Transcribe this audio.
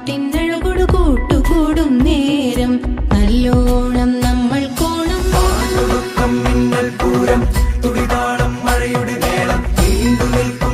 പാട്ടിനഴകൊടു കൂട്ടുകൂടും നേരം നല്ലോണം നമ്മൾ കോണം മിന്നൽ പൂരം തുടിതാളം മഴയുടെ മേളം നീണ്ടു നിൽക്കും